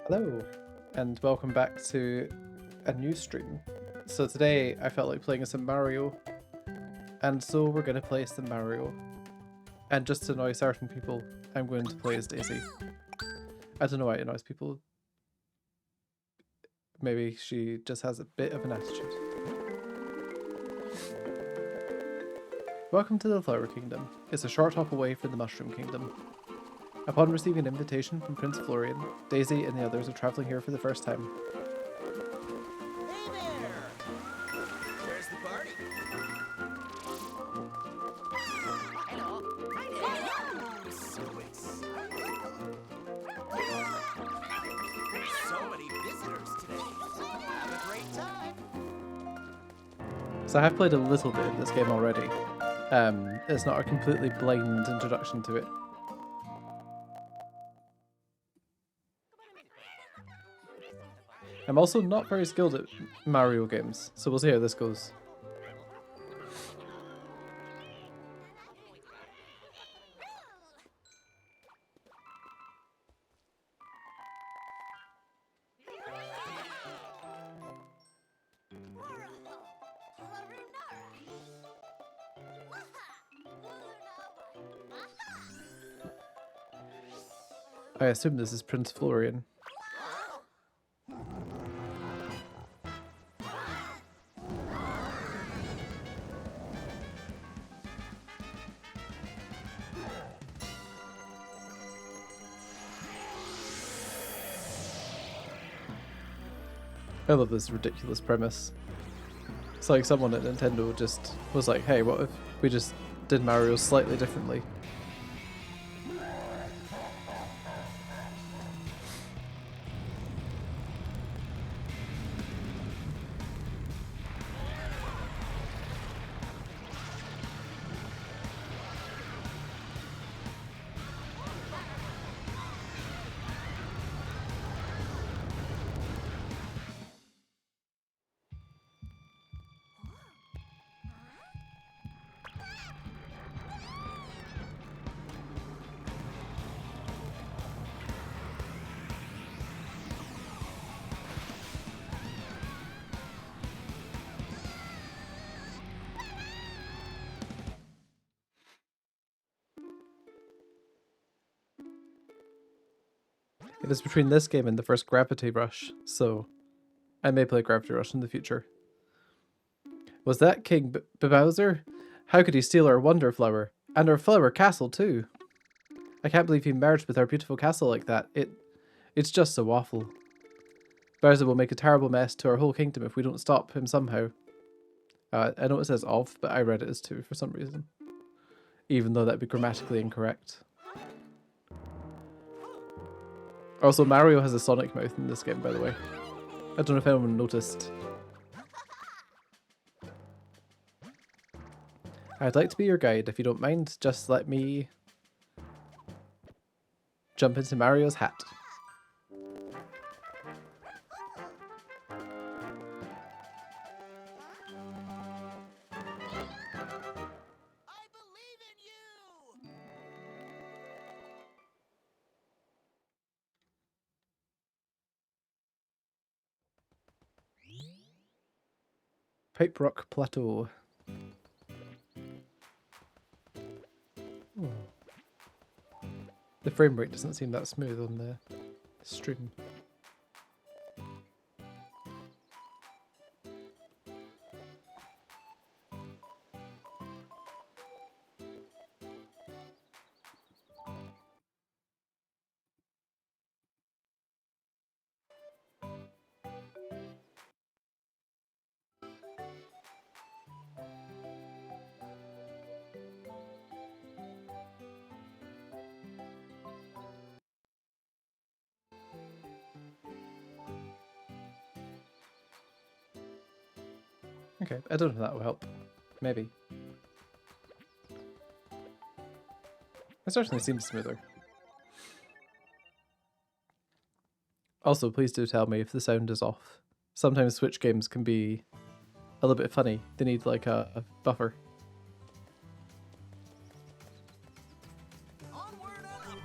Hello, and welcome back to a new stream. So today I felt like playing some Mario, and so we're going to play some Mario. And just to annoy certain people, I'm going to play as Daisy. I don't know why it annoys people. Maybe she just has a bit of an attitude. Welcome to the Flower Kingdom. It's a short hop away from the Mushroom Kingdom. Upon receiving an invitation from Prince Florian, Daisy and the others are travelling here for the first time. Hey there! Where's the party? Hello. Hi there. So exciting. So many visitors today. Have a great time. So I have played a little bit of this game already. It's not a completely blind introduction to it. I'm also not very skilled at Mario games, so we'll see how this goes. I assume this is Prince Florian. I love this ridiculous premise. It's like someone at Nintendo just was like, hey, what if we just did Mario slightly differently? It is between this game and the first Gravity Rush, so I may play Gravity Rush in the future. Was that King Bowser? How could he steal our Wonder Flower? And our Flower Castle too! I can't believe he merged with our beautiful castle like that. It's just so awful. Bowser will make a terrible mess to our whole kingdom if we don't stop him somehow. I know it says of, but I read it as to for some reason. Even though that'd be grammatically incorrect. Also, Mario has a Sonic mouth in this game, by the way. I don't know if anyone noticed. I'd like to be your guide. If you don't mind, just let me jump into Mario's hat. I believe in you! Pipe Rock Plateau. Oh. The frame rate doesn't seem that smooth on the stream. Okay, I don't know if that will help. Maybe. It certainly seems smoother. Also, please do tell me if the sound is off. Sometimes Switch games can be a little bit funny. They need like a buffer. Onward and upward.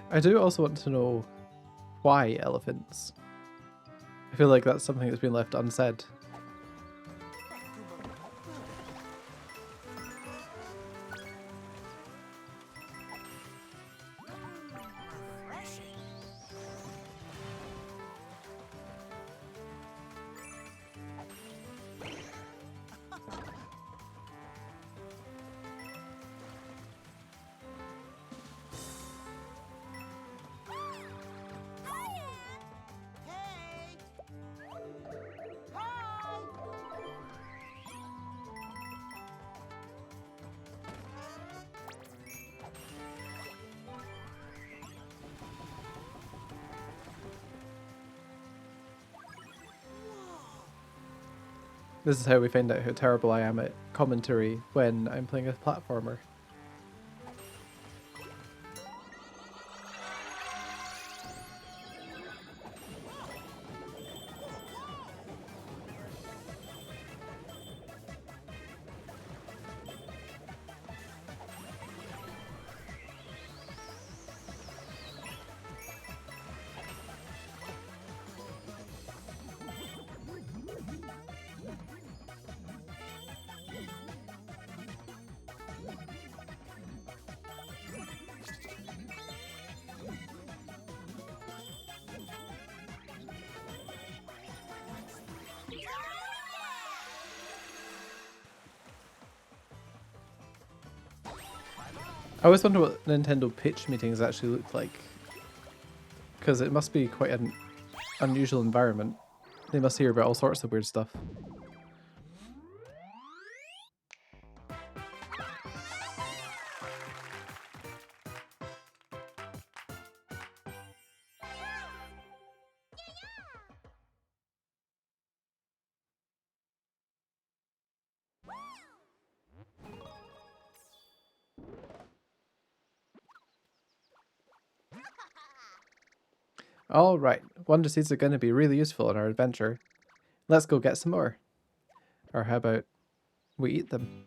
I do also want to know why elephants. I feel like that's something that's been left unsaid. This is how we find out how terrible I am at commentary when I'm playing a platformer. I always wonder what Nintendo pitch meetings actually look like, because it must be quite an unusual environment. They must hear about all sorts of weird stuff. Alright, Wonder Seeds are going to be really useful in our adventure. Let's go get some more. Or how about we eat them?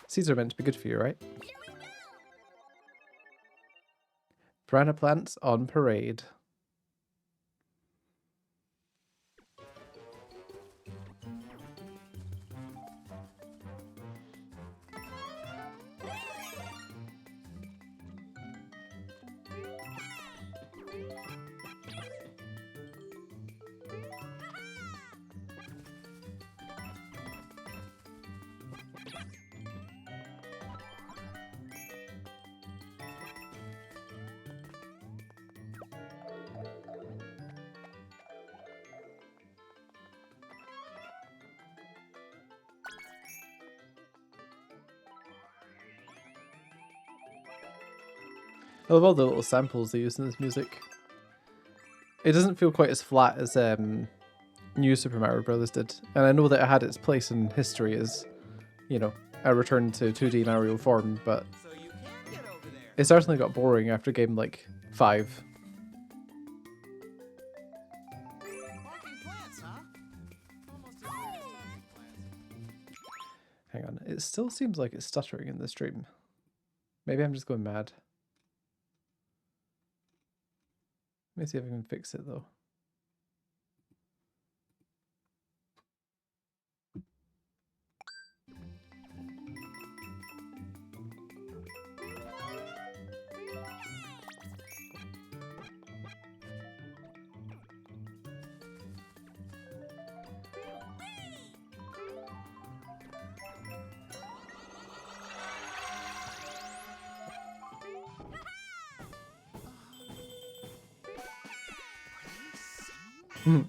Seeds are meant to be good for you, right? Piranha plants on parade. I love all the little samples they use in this music. It doesn't feel quite as flat as New Super Mario Bros. Did, and I know that it had its place in history as, you know, a return to 2D Mario form, but So you can get over there. it certainly got boring after game like 5. Barking plants, huh? Almost as bad as talking plants. Hang on, it still seems like it's stuttering in the stream. Maybe I'm just going mad. Let me see if I can fix it though. Hmm.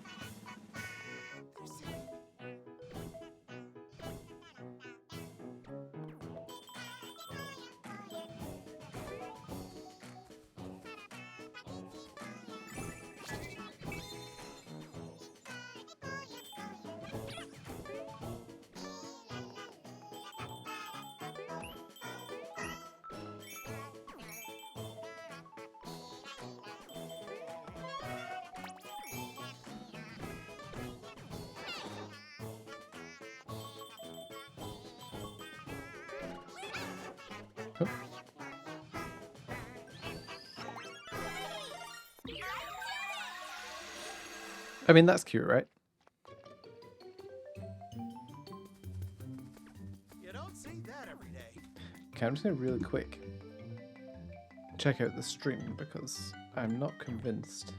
I mean, that's cute, right? You don't see that every day. Okay, I'm just gonna really quick check out the stream because I'm not convinced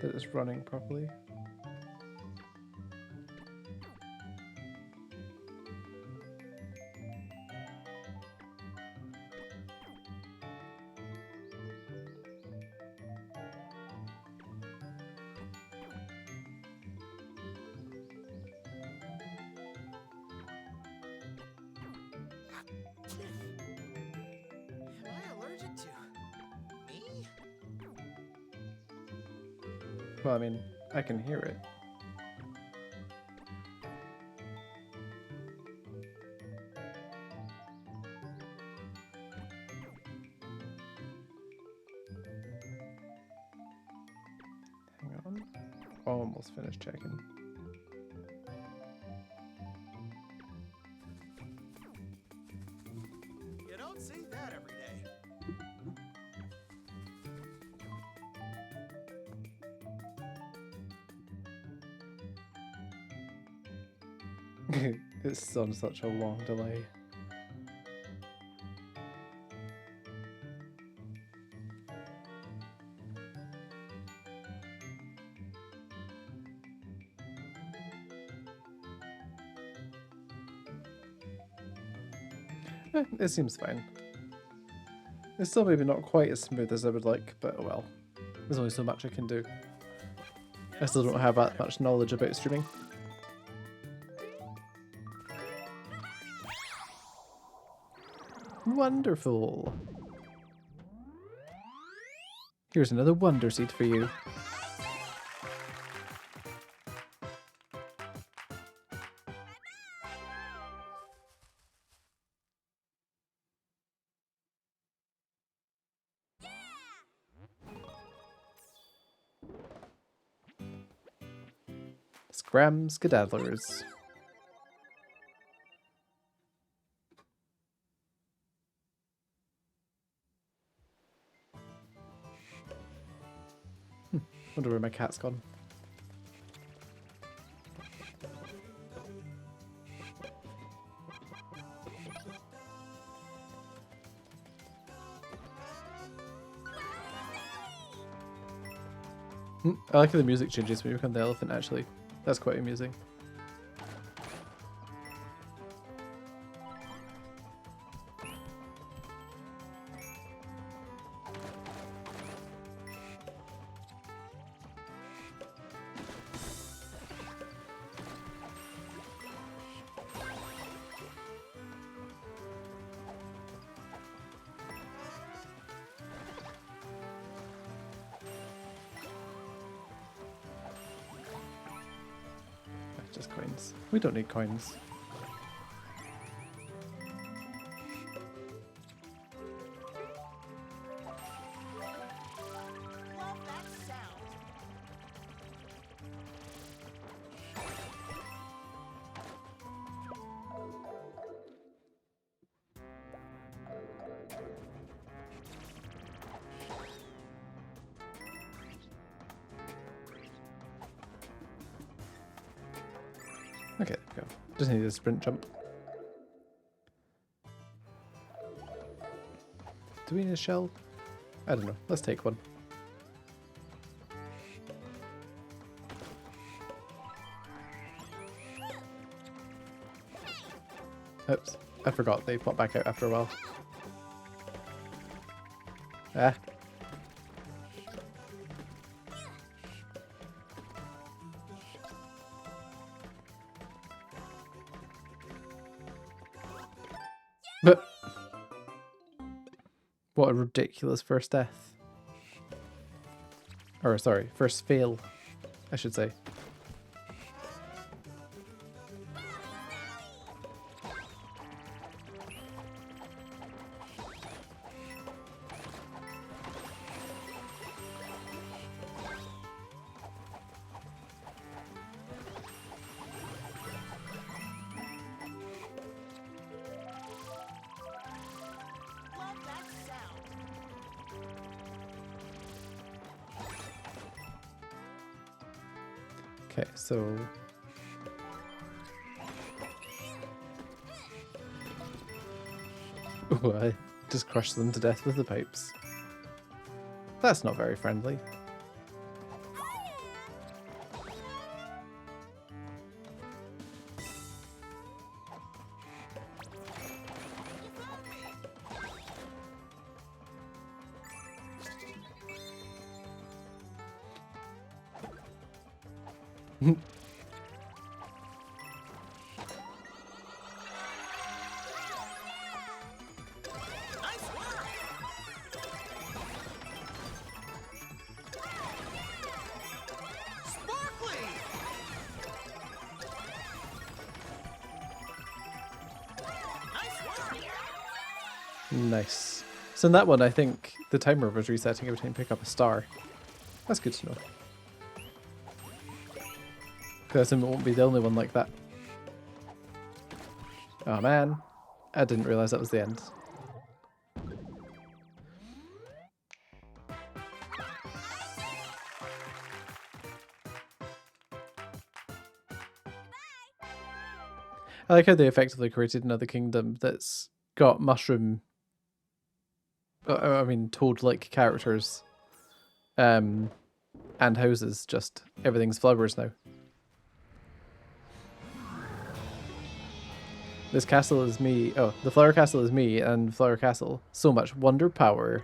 that it's running properly. Am I allergic to me? Well, I mean, I can hear it. Hang on. Almost finished checking. You don't see that every day. It's on such a long delay. It seems fine. It's still maybe not quite as smooth as I would like, but oh well. There's only so much I can do. I still don't have that much knowledge about streaming. Wonderful. Here's another wonder seed for you. Scram Skedaddlers. Wonder where my cat's gone. I like how the music changes when you become the elephant, actually. That's quite amusing. Just coins. We don't need coins. Love that sound. Okay, there we go. Just need a sprint jump. Do we need a shell? I don't know. Let's take one. Oops. I forgot they pop back out after a while. Ah. But what a ridiculous first death. Or sorry, first fail, I should say. Love that sound. Okay, so... Ooh, I just crushed them to death with the pipes. That's not very friendly. Nice work. Sparkly. Nice work. Nice. So in that one, I think the timer was resetting every time you pick up a star. That's good to know. Because I assume it won't be the only one like that. Oh man, I didn't realize that was the end. I like how they effectively created another kingdom that's got mushroom, I mean toad-like characters, and houses, just everything's flowers now. This castle is me. Oh, the Flower Castle is me, and Flower Castle. So much wonder power.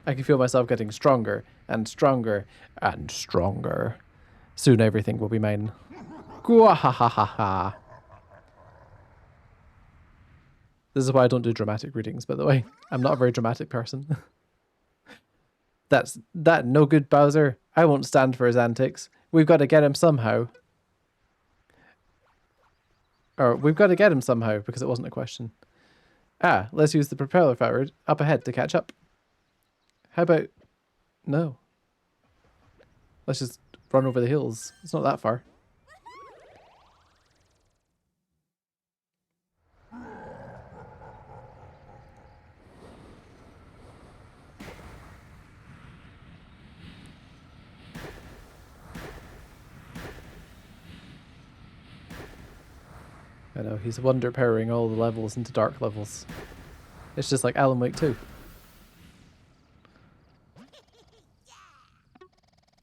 I can feel myself getting stronger and stronger and stronger. Soon everything will be mine. Gwahahaha. This is why I don't do dramatic readings, by the way. I'm not a very dramatic person. That no good Bowser. I won't stand for his antics. We've got to get him somehow. Or we've got to get him somehow, because it wasn't a question. Ah, let's use the propeller forward up ahead to catch up. How about... No. Let's just run over the hills. It's not that far. I know, he's wonder powering all the levels into dark levels. It's just like Alan Wake 2.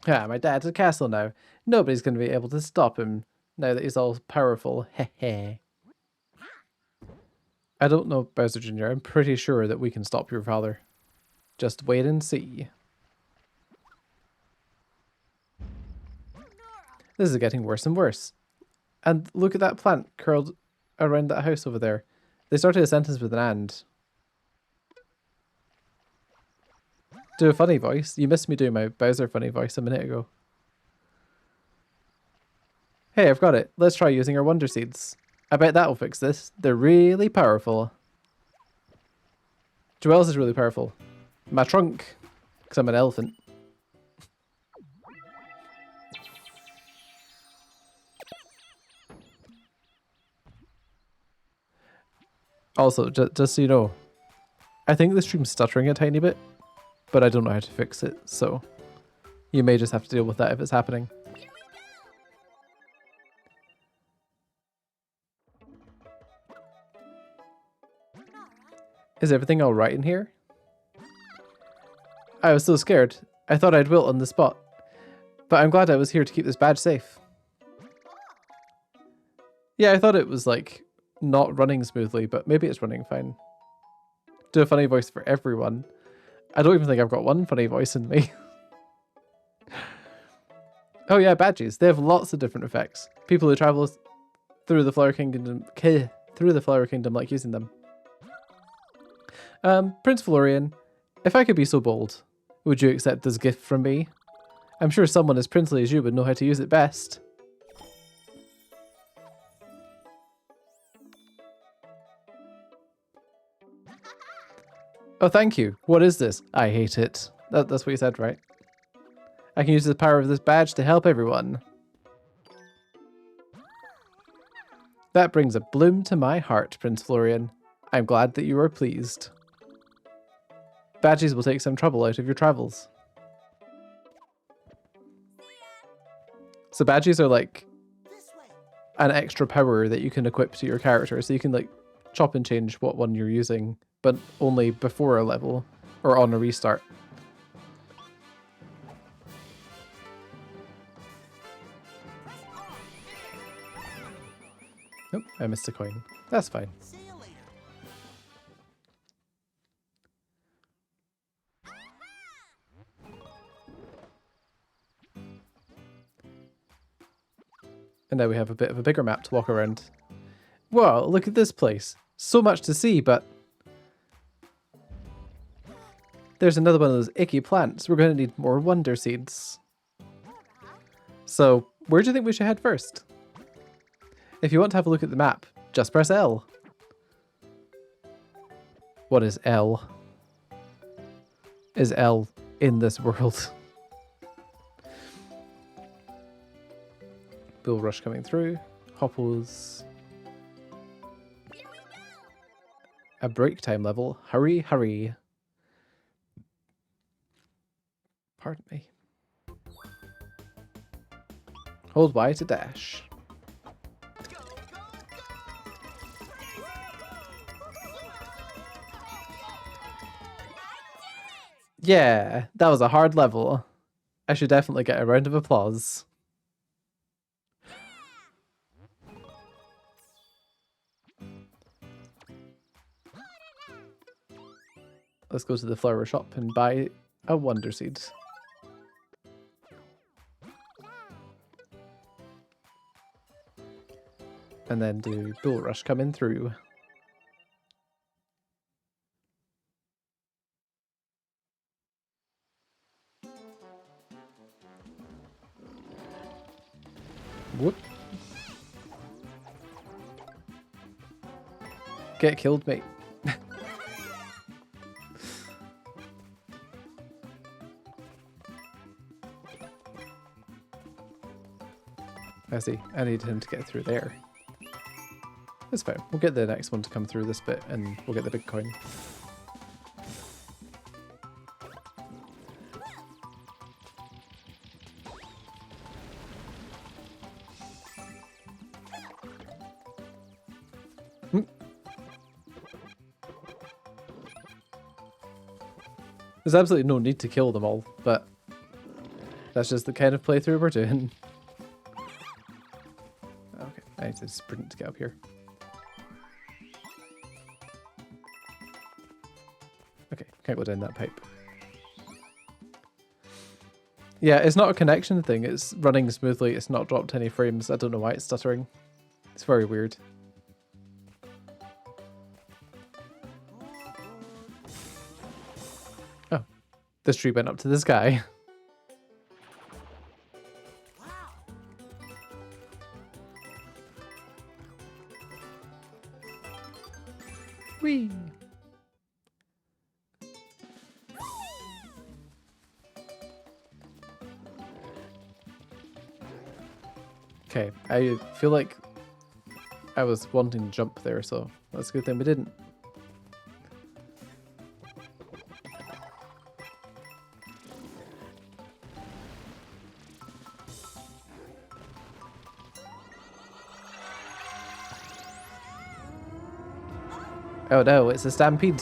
Ah, my dad's a castle now. Nobody's going to be able to stop him now that he's all powerful. Heh. I don't know, Bowser Jr. I'm pretty sure that we can stop your father. Just wait and see. This is getting worse and worse. And look at that plant curled around that house over there. They started a sentence with an and. Do a funny voice. You missed me doing my Bowser funny voice a minute ago. Hey, I've got it. Let's try using our Wonder Seeds. I bet that'll fix this. They're really powerful. Joelle's is really powerful. My trunk. Because I'm an elephant. Also, just so you know, I think the stream's stuttering a tiny bit, but I don't know how to fix it, so you may just have to deal with that if it's happening. Is everything alright in here? I was so scared. I thought I'd wilt on the spot. But I'm glad I was here to keep this badge safe. Yeah, I thought it was like not running smoothly, but maybe it's running fine. Do a funny voice for everyone. I don't even think I've got one funny voice in me. Oh yeah, badges. They have lots of different effects. People who travel through the Flower Kingdom like using them. Prince Florian, if I could be so bold, would you accept this gift from me? I'm sure someone as princely as you would know how to use it best. Oh, thank you. What is this? I hate it. That's what you said, right? I can use the power of this badge to help everyone. That brings a bloom to my heart, Prince Florian. I'm glad that you are pleased. Badges will take some trouble out of your travels. So badges are like This way. an extra power that you can equip to your character. So you can like chop and change what one you're using, but only before a level or on a restart. Nope, I missed a coin. That's fine. See you later. And now we have a bit of a bigger map to walk around. Whoa, look at this place. So much to see, but there's another one of those icky plants. We're going to need more wonder seeds. So, where do you think we should head first? If you want to have a look at the map, just press L. What is L? Is L in this world? Bull Rush coming through. Hopples. A break time level. Hurry, hurry. Pardon me. Hold Y to dash. Yeah, that was a hard level. I should definitely get a round of applause. Let's go to the flower shop and buy a wonder seed. And then do Bull Rush coming through. Whoop. Get killed, mate. I see. I need him to get through there. That's fine. We'll get the next one to come through this bit and we'll get the big coin. There's absolutely no need to kill them all, but that's just the kind of playthrough we're doing. Okay, I need to sprint to get up here. Okay, can't go down that pipe. Yeah, it's not a connection thing, it's running smoothly, it's not dropped any frames. I don't know why it's stuttering. It's very weird. Oh, this tree went up to the sky. Whee! Okay, I feel like I was wanting to jump there, so that's a good thing we didn't. Oh no, it's a stampede.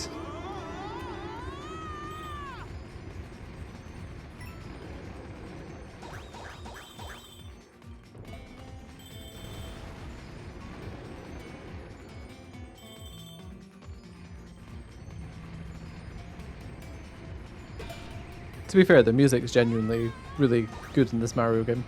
To be fair, the music is genuinely really good in this Mario game.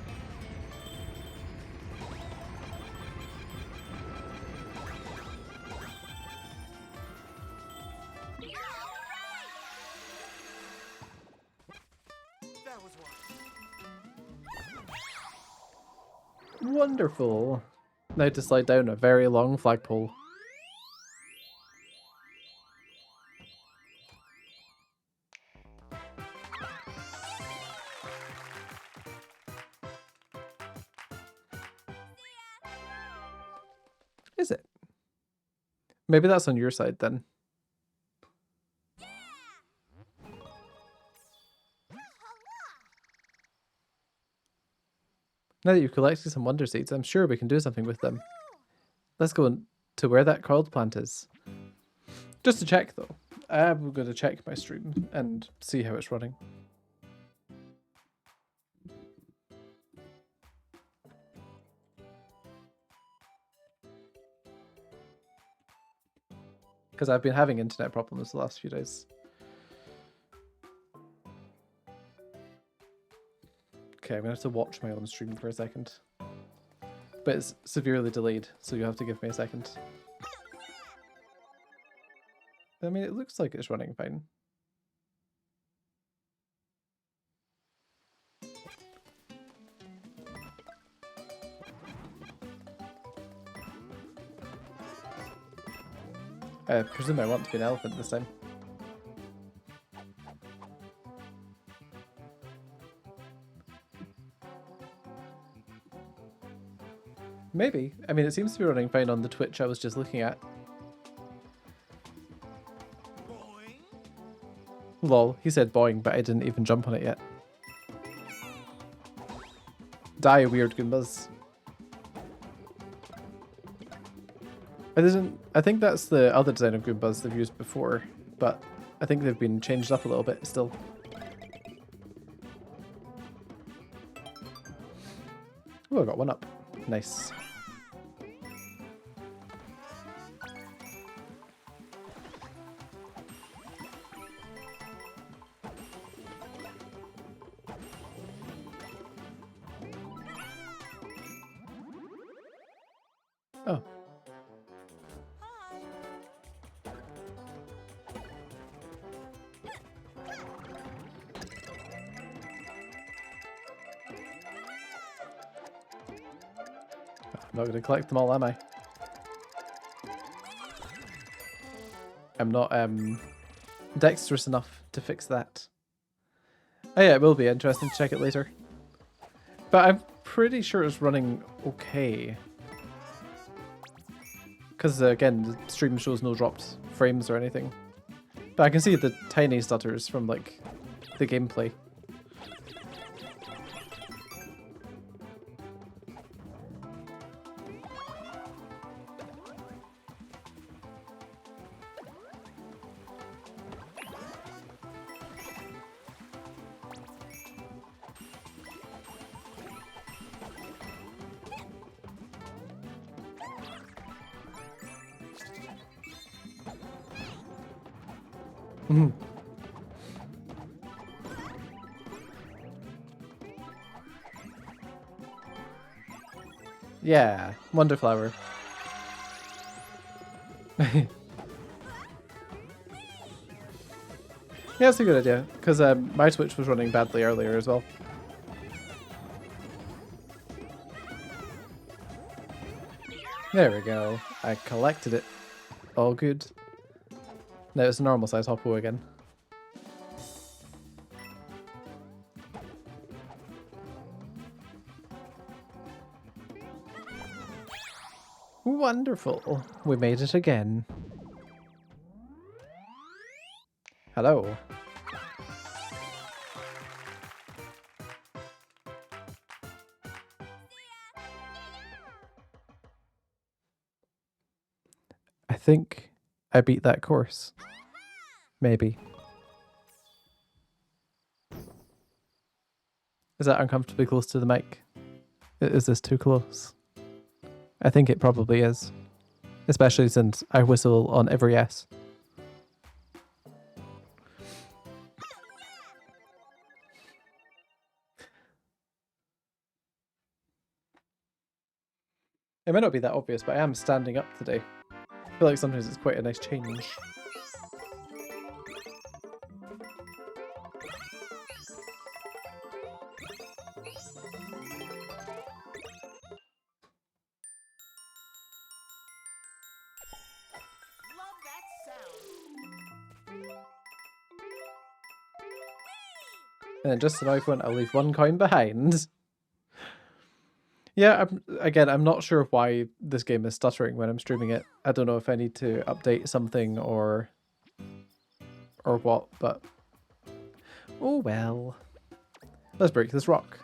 That was one. Wonderful. Now to slide down a very long flagpole. Is it? Maybe that's on your side then. Now that you've collected some wonder seeds, I'm sure we can do something with them. Let's go to where that coiled plant is. Just to check though. I'm going to check my stream and see how it's running. Because I've been having internet problems the last few days. Okay, I'm going to have to watch my own stream for a second. But it's severely delayed, so you have to give me a second. I mean, it looks like it's running fine. I presume I want to be an elephant this time. Maybe. I mean, it seems to be running fine on the Twitch I was just looking at. Boing. Lol, he said boing, but I didn't even jump on it yet. Die, weird Goombas. I think that's the other design of Goombas they've used before, but I think they've been changed up a little bit still. Oh, I got one up. Nice. Oh. I'm not going to collect them all, am I? I'm not dexterous enough to fix that. Oh yeah, it will be interesting to check it later. But I'm pretty sure it's running okay. Because again, the stream shows no dropped frames or anything. But I can see the tiny stutters from like the gameplay. Mhm. Yeah, Wonderflower. Yeah, that's a good idea, because my Twitch was running badly earlier as well. There we go. I collected it. All good. Now it's a normal size Hoppo again. Wonderful. We made it again. Hello. I think I beat that course. Maybe. Is that uncomfortably close to the mic? Is this too close? I think it probably is. Especially since I whistle on every S. It might not be that obvious, but I am standing up today. I feel like sometimes it's quite a nice change. Love that sound. And then just to know when I'll leave one coin behind. Yeah, I'm not sure why this game is stuttering when I'm streaming it. I don't know if I need to update something or what, but oh well. Let's break this rock.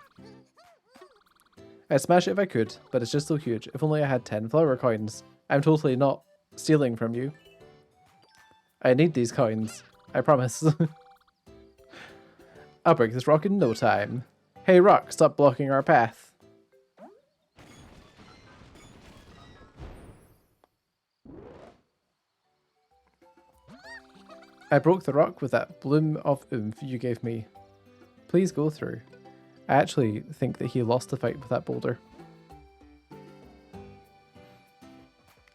I'd smash it if I could, but it's just so huge. If only I had 10 flower coins. I'm totally not stealing from you. I need these coins. I promise. I'll break this rock in no time. Hey rock, stop blocking our path. I broke the rock with that bloom of oomph you gave me. Please go through. I actually think that he lost the fight with that boulder.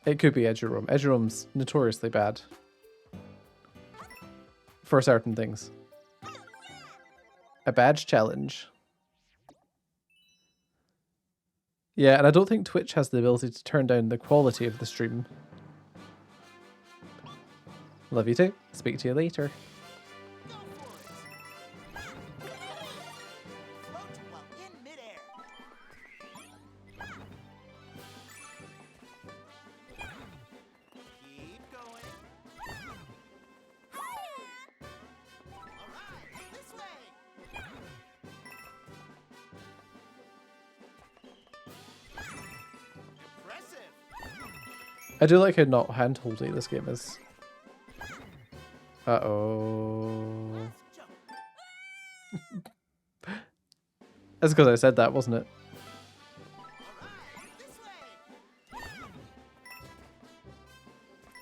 It could be Edgerome. Edgerome's notoriously bad. For certain things. A badge challenge. Yeah, and I don't think Twitch has the ability to turn down the quality of the stream. Love you too. Speak to you later. Go for it. Float while in midair. Keep going. All right, this way. Impressive. I do like how not hand-holdy this game is. Uh-oh. Jump. That's because I said that, wasn't it? All right, this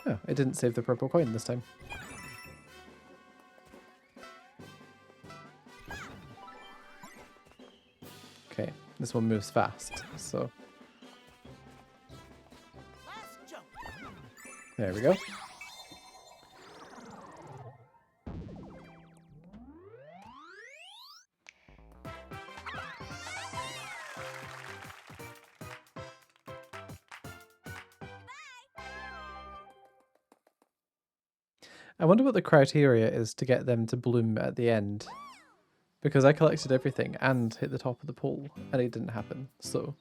way. Oh, I didn't save the purple coin this time. Okay, this one moves fast, so Last jump. there we go. I wonder what the criteria is to get them to bloom at the end. Because I collected everything and hit the top of the pole, and it didn't happen, so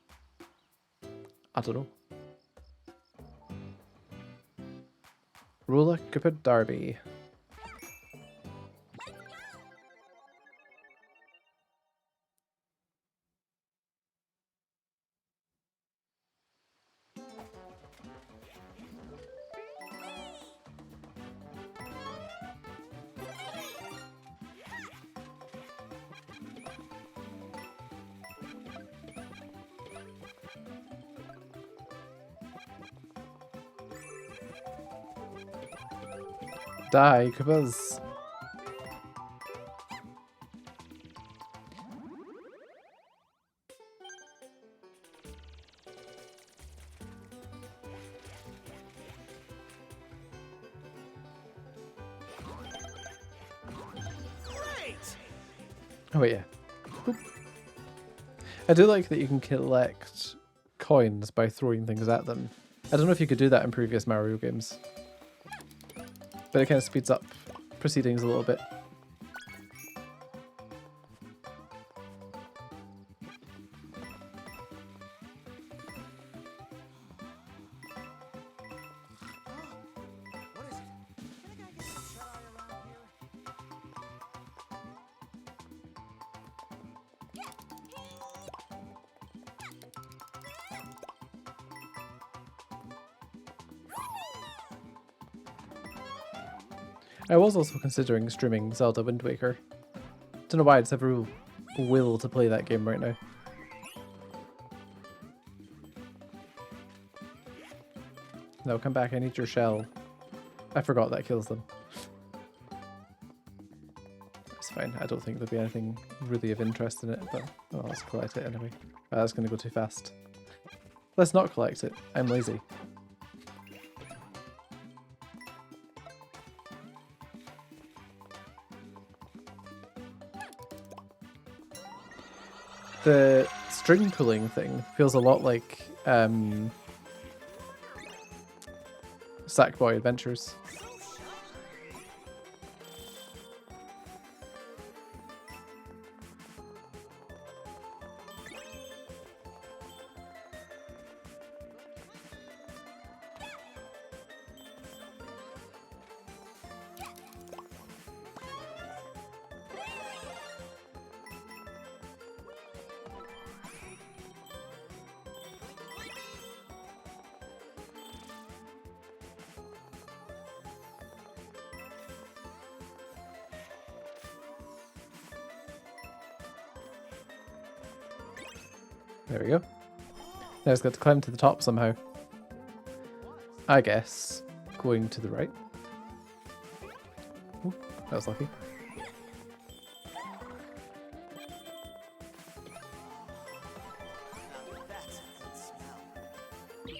I don't know. Roller Cooper Derby. Die, Koopas. Great. Oh wait, yeah. Boop. I do like that you can collect coins by throwing things at them. I don't know if you could do that in previous Mario games. But it kind of speeds up proceedings a little bit. What is it? Can I get some shut eye around here? I was also considering streaming Zelda Wind Waker. Don't know why, I just have a real will to play that game right now. No, come back, I need your shell. I forgot that kills them. It's fine, I don't think there'll be anything really of interest in it, but oh, let's collect it anyway. That's gonna go too fast. Let's not collect it, I'm lazy. The string pulling thing feels a lot like Sackboy Adventures. There we go. Now it's got to climb to the top somehow. I guess going to the right. Ooh, that was lucky. Now that's a good smell.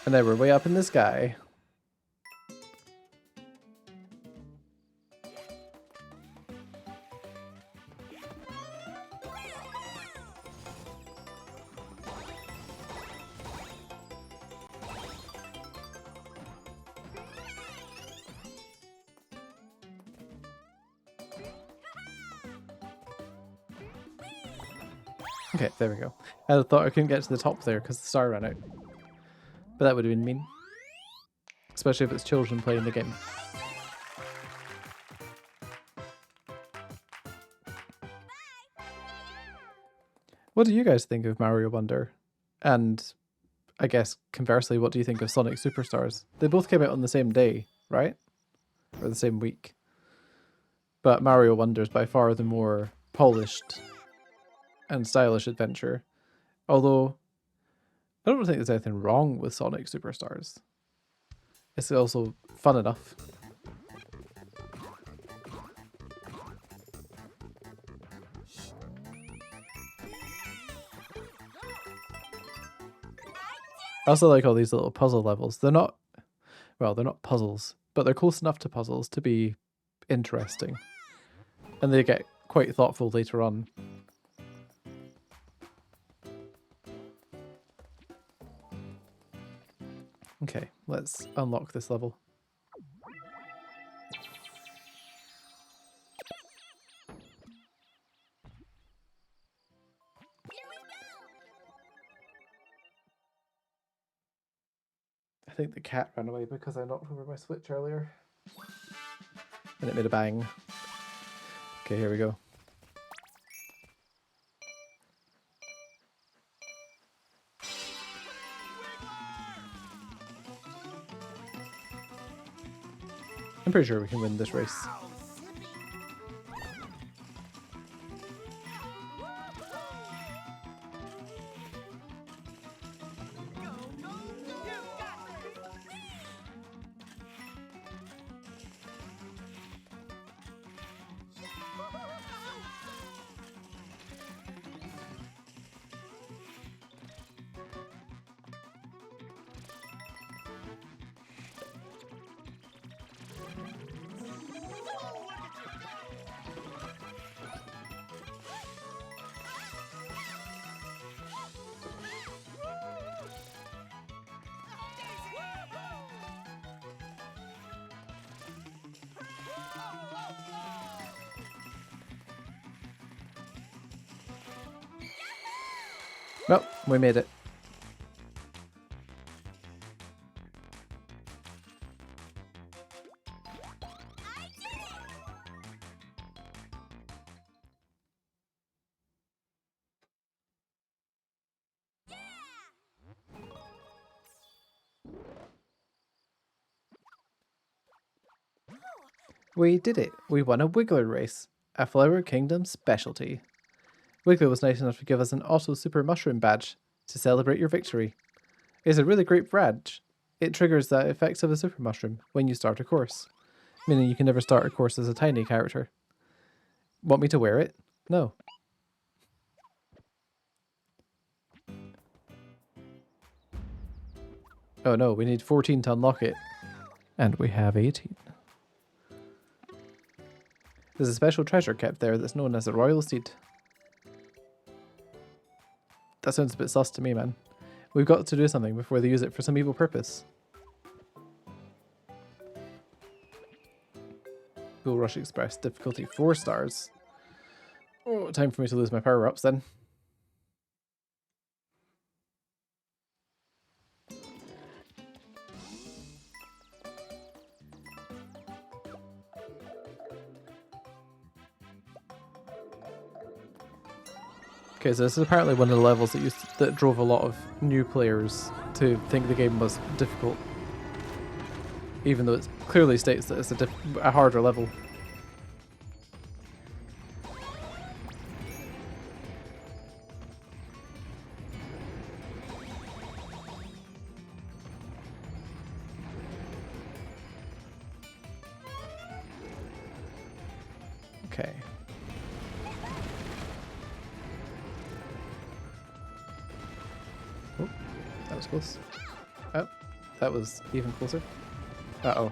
And now we're way up in the sky. Okay, there we go. I thought I couldn't get to the top there because the star ran out. But that would have been mean. Especially if it's children playing the game. What do you guys think of Mario Wonder? And I guess conversely, what do you think of Sonic Superstars? They both came out on the same day, right? Or the same week. But Mario Wonder is by far the more polished and stylish adventure. Although, I don't think there's anything wrong with Sonic Superstars. It's also fun enough. I also like all these little puzzle levels. They're not, well, they're not puzzles, but they're close enough to puzzles to be interesting. And they get quite thoughtful later on. Okay, let's unlock this level. I think the cat ran away because I knocked over my Switch earlier. And it made a bang. Okay, here we go. I'm pretty sure we can win this race. Well, we made it. We did it. We won a Wiggler race, a Flower Kingdom specialty. Wiggler was nice enough to give us an Auto Super Mushroom badge to celebrate your victory. It's a really great badge. It triggers the effects of a Super Mushroom when you start a course, meaning you can never start a course as a tiny character. Want me to wear it? No. Oh no, we need 14 to unlock it. And we have 18. There's a special treasure kept there that's known as a Royal Seed. That sounds a bit sus to me, man. We've got to do something before they use it for some evil purpose. Bull Rush Express, difficulty 4 stars. Oh, time for me to lose my power-ups then. Okay, so this is apparently one of the levels that drove a lot of new players to think the game was difficult, even though it clearly states that it's a harder level. Okay. Oh, that was close. Oh, that was even closer. Uh-oh.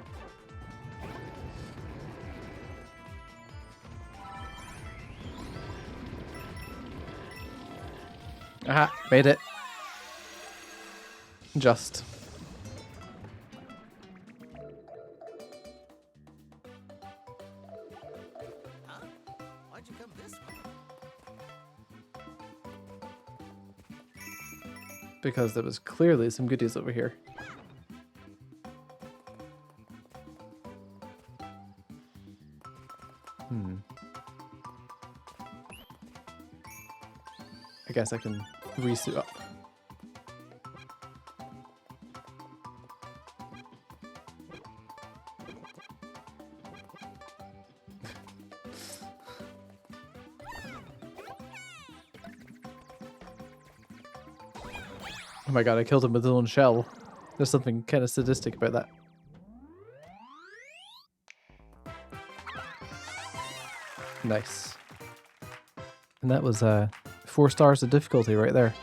Aha, made it. Just. Huh? Why'd you come this way? Because there was clearly some goodies over here. I guess I can resuit up. Oh my god, I killed him with his own shell. There's something kind of sadistic about that. Nice. And that was 4 stars of difficulty right there.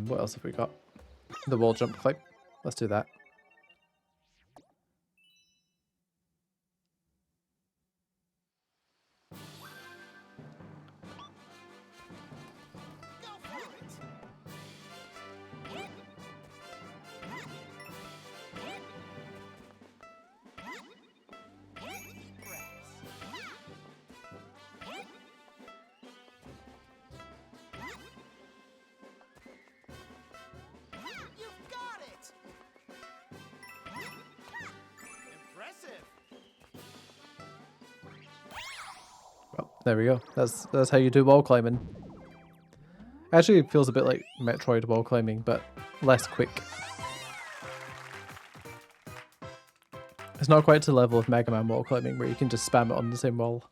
What else have we got? The wall jump climb. Let's do that. Go for it! Deep breaths. You've got it! Impressive! Well, there we go. That's how you do wall climbing. Actually, it feels a bit like Metroid wall climbing, but less quick. It's not quite to the level of Mega Man wall climbing, where you can just spam it on the same wall.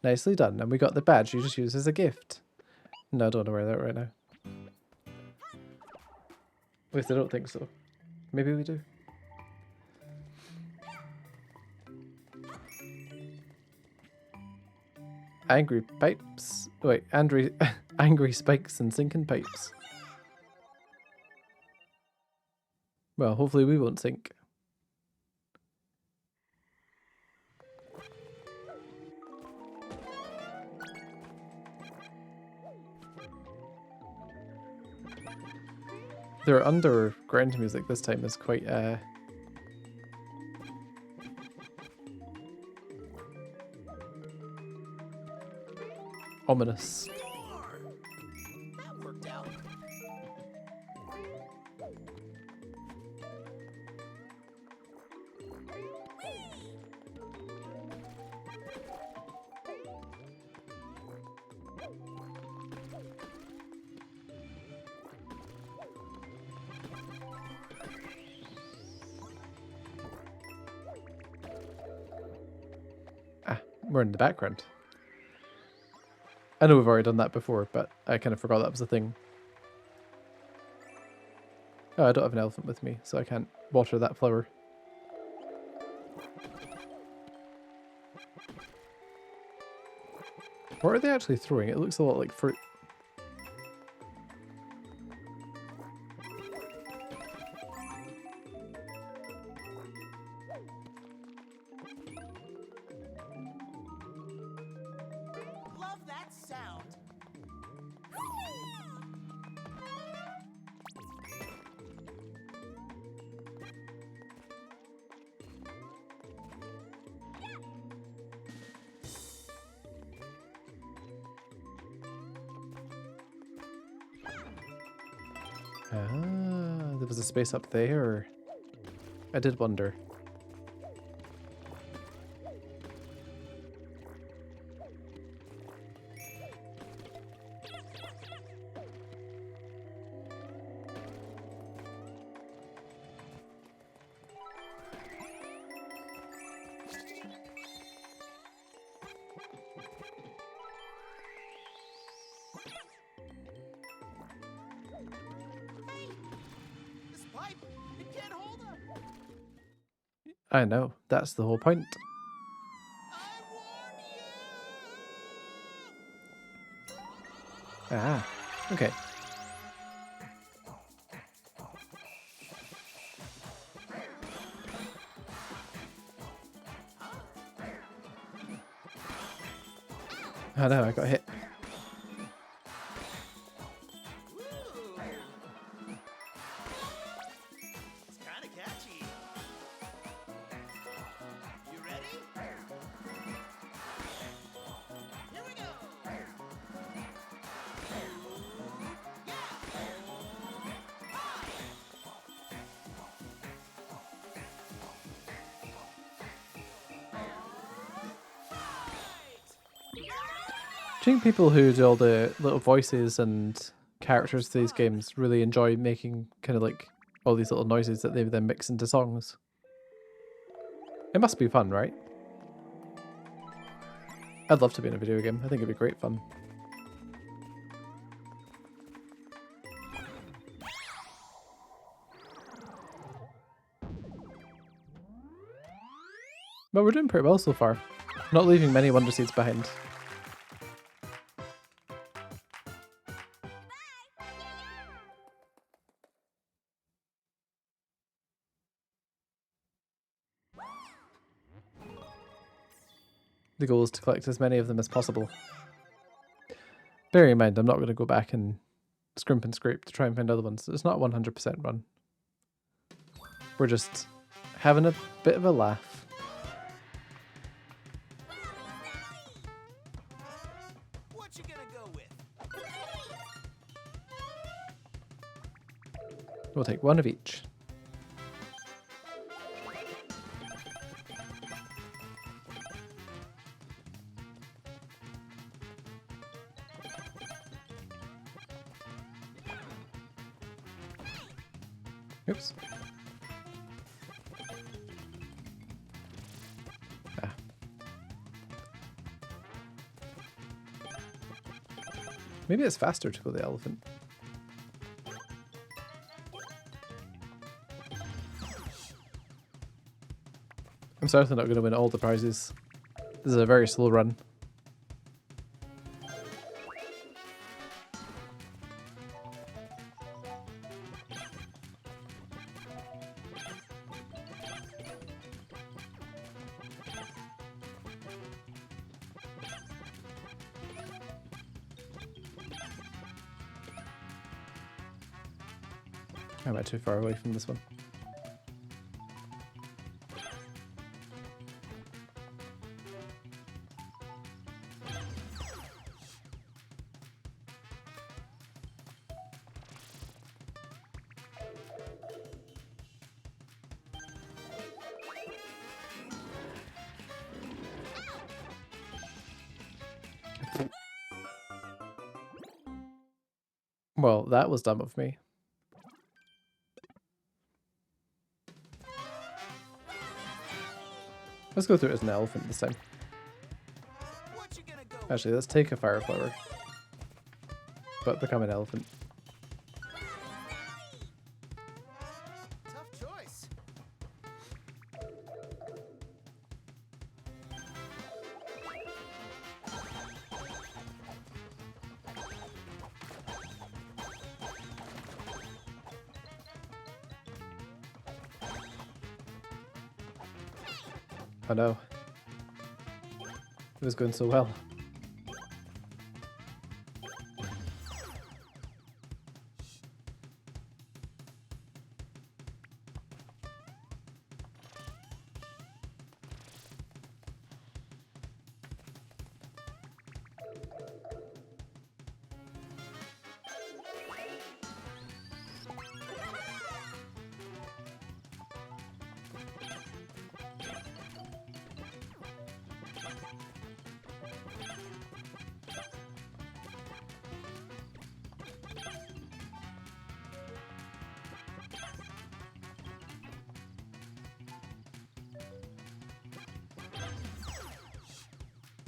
Nicely done, and we got the badge you just used as a gift. No, I don't want to wear that right now. At least I don't think so. Maybe we do. Angry pipes. Wait, angry spikes and sinking pipes. Well, hopefully we won't sink. Their underground music this time is quite ominous. That worked out. Ah, we're in the background. I know we've already done that before, but I kind of forgot that was a thing. Oh, I don't have an elephant with me, so I can't water that flower. What are they actually throwing? It looks a lot like fruit. Love that sound. Ah, there was a space up there. I did wonder. pipe. You can't hold him. I know, that's the whole point. I warn you. Ah, okay. I know, I got hit. Ooh. It's kind of catchy. You ready? Here we go. Do you think people who do all the little voices and characters to these games really enjoy making kind of like all these little noises that they then mix into songs? It must be fun, right? I'd love to be in a video game. I think it'd be great fun. But we're doing pretty well so far. Not leaving many Wonder Seeds behind. The goal is to collect as many of them as possible. Bearing in mind, I'm not going to go back and scrimp and scrape to try and find other ones. It's not 100% run. We're just having a bit of a laugh. What you gonna go with? We'll take one of each. Oops. Ah. Maybe it's faster to go the elephant. I'm certainly not going to win all the prizes. This is a very slow run. Am I too far away from this one? Well, that was dumb of me. Let's go through it as an elephant this time. What you gonna go with? Actually, let's take a fire flower, but become an elephant. Tough choice. Oh no. It was going so well.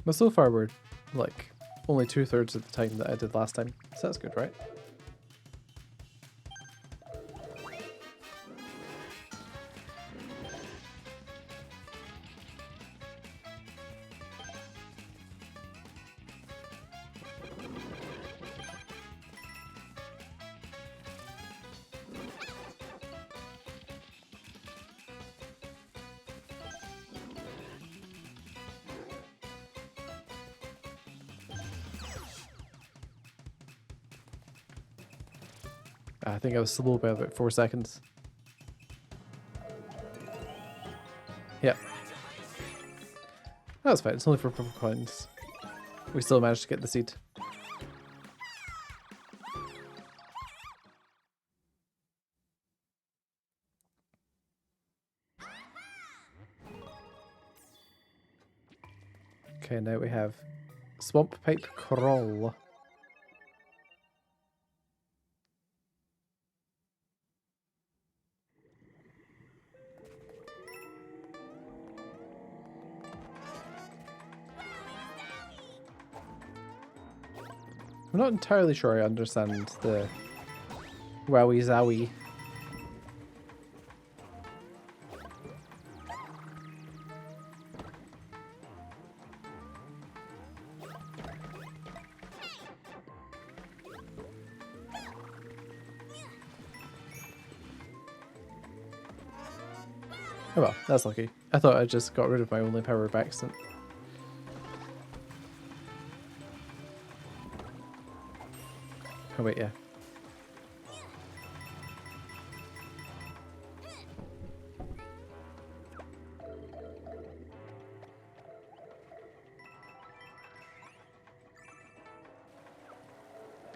But so far we're like only 2/3 of the time that I did last time. So that's good, right? I think I was slow by about 4 seconds. Yeah. That's fine. It's only for purple coins. We still managed to get the seed. Okay, now we have Swamp Pipe Crawl. I'm not entirely sure I understand the wowie zowie. Oh well, that's lucky. I thought I just got rid of my only power by accident. Oh wait, yeah.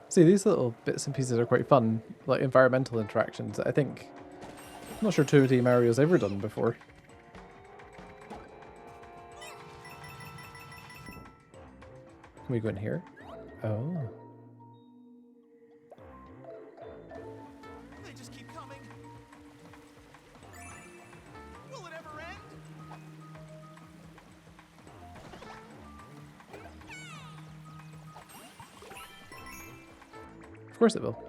See, these little bits and pieces are quite fun, like environmental interactions that I think, I'm not sure 2D Mario's ever done before. Can we go in here? Oh. They just keep coming. Will it ever end? Of course it will.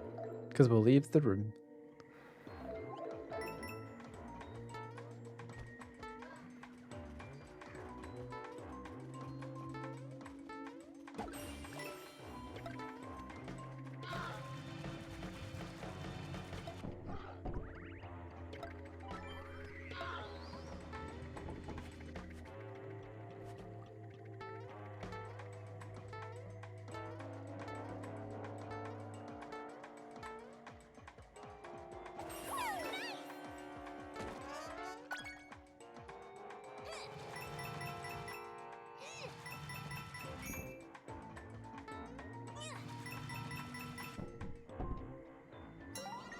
Because we'll leave the room.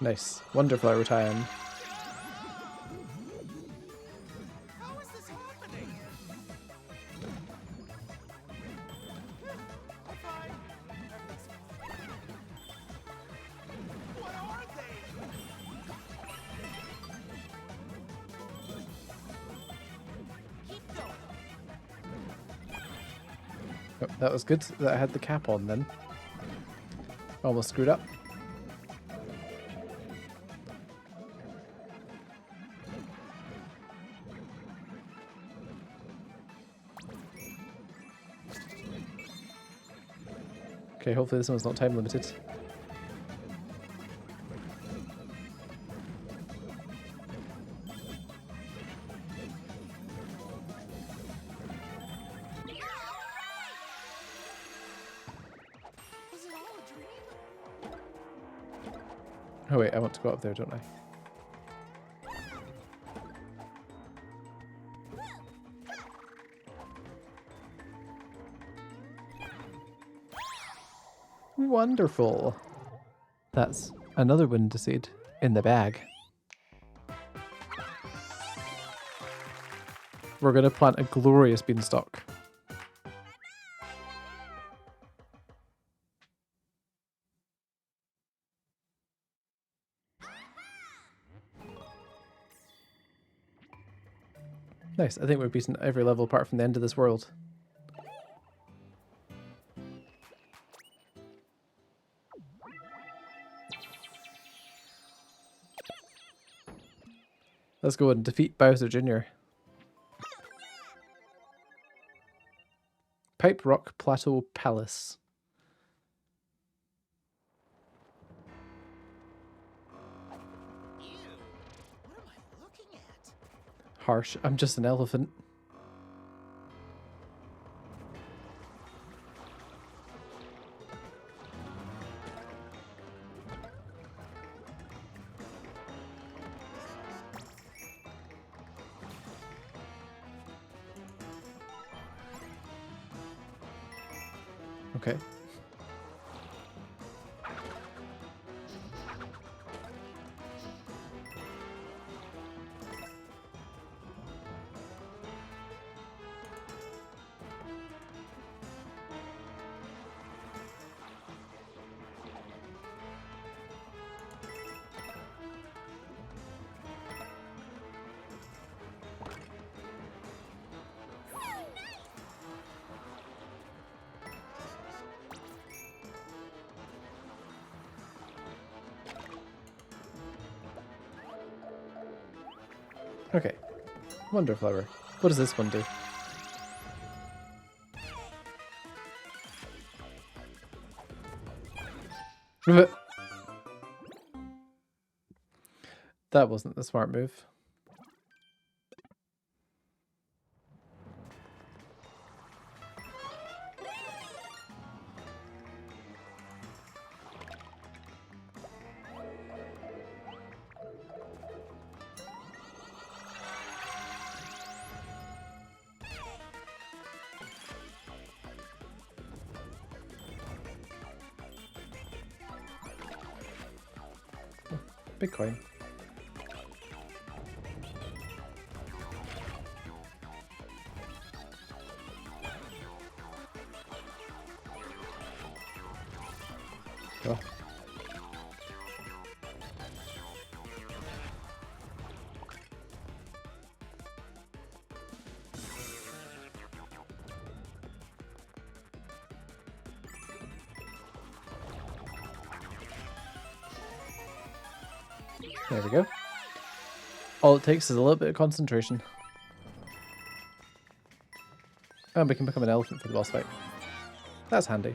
Nice. Wonderflower time. How is this happening? High five. What are they? Keep going. Oh, that was good that I had the cap on then. Almost screwed up. Okay, hopefully this one's not time limited. Was it all a dream? Oh wait, I want to go up there, don't I? Wonderful. That's another wind seed in the bag. We're going to plant a glorious beanstalk. Nice. I think we've beaten every level apart from the end of this world. Let's go and defeat Bowser Jr. Pipe Rock Plateau Palace. Ew. What am I looking at? Harsh. I'm just an elephant. Okay. Okay. Wonder flower. What does this one do? That wasn't the smart move. Bitcoin. Oh. There we go. All it takes is a little bit of concentration. And we can become an elephant for the boss fight. That's handy.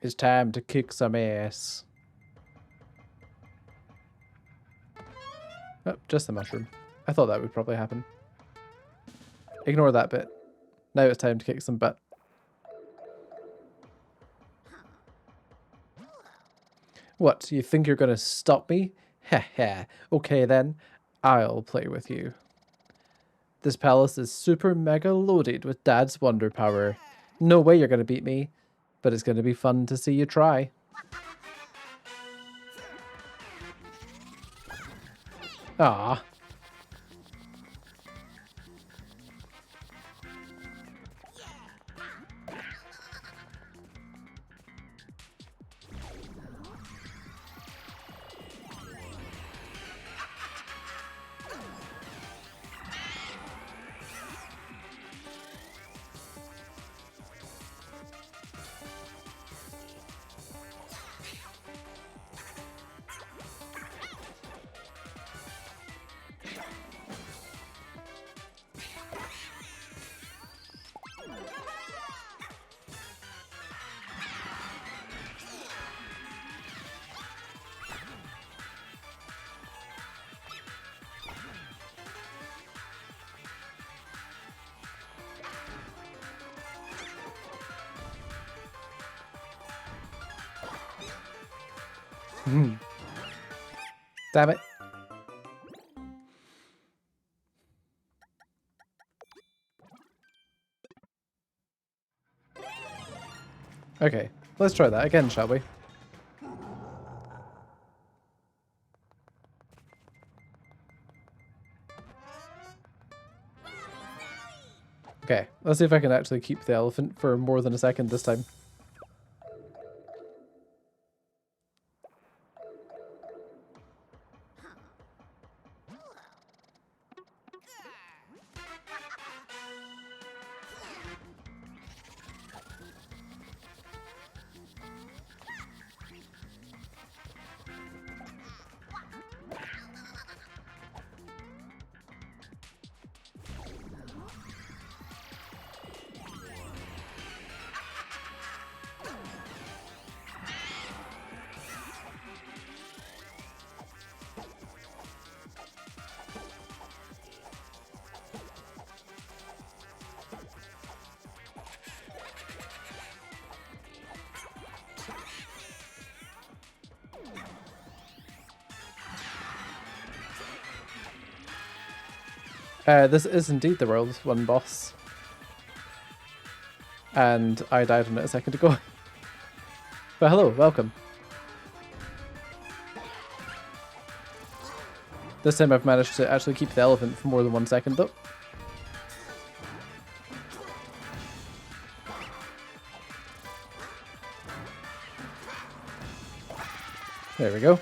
It's time to kick some ass. Oh, just the mushroom. I thought that would probably happen. Ignore that bit. Now it's time to kick some butt. What, you think you're gonna stop me? Heh heh. Okay then, I'll play with you. This palace is super mega loaded with Dad's wonder power. No way you're gonna beat me, but it's gonna be fun to see you try. Ah. Damn it. Okay, let's try that again, shall we? Okay, let's see if I can actually keep the elephant for more than a second this time. This is indeed the World 1 boss. And I died on it a second ago. But hello, welcome. This time I've managed to actually keep the elephant for more than 1 second though. There we go.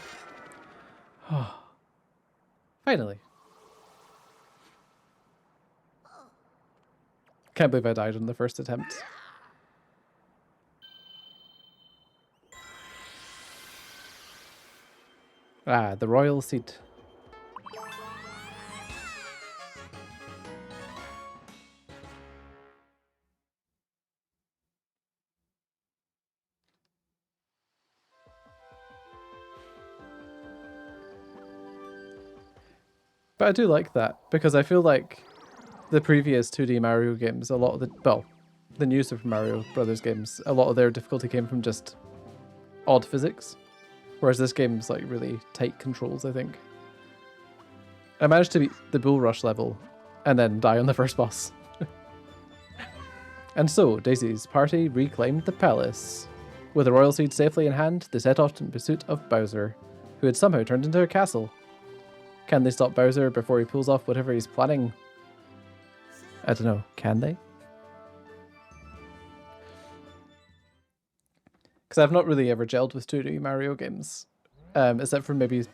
Finally. Can't believe I died on the first attempt. Ah, the royal seat. But I do like that, because I feel like the previous 2D Mario games, a lot of the new Super Mario Brothers games, a lot of their difficulty came from just odd physics. Whereas this game's like really tight controls, I think. I managed to beat the Bull Rush level and then die on the first boss. And so, Daisy's party reclaimed the palace. With the royal seed safely in hand, they set off in pursuit of Bowser, who had somehow turned into a castle. Can they stop Bowser before he pulls off whatever he's planning? I don't know, can they? Because I've not really ever gelled with 2D Mario games. Except for maybe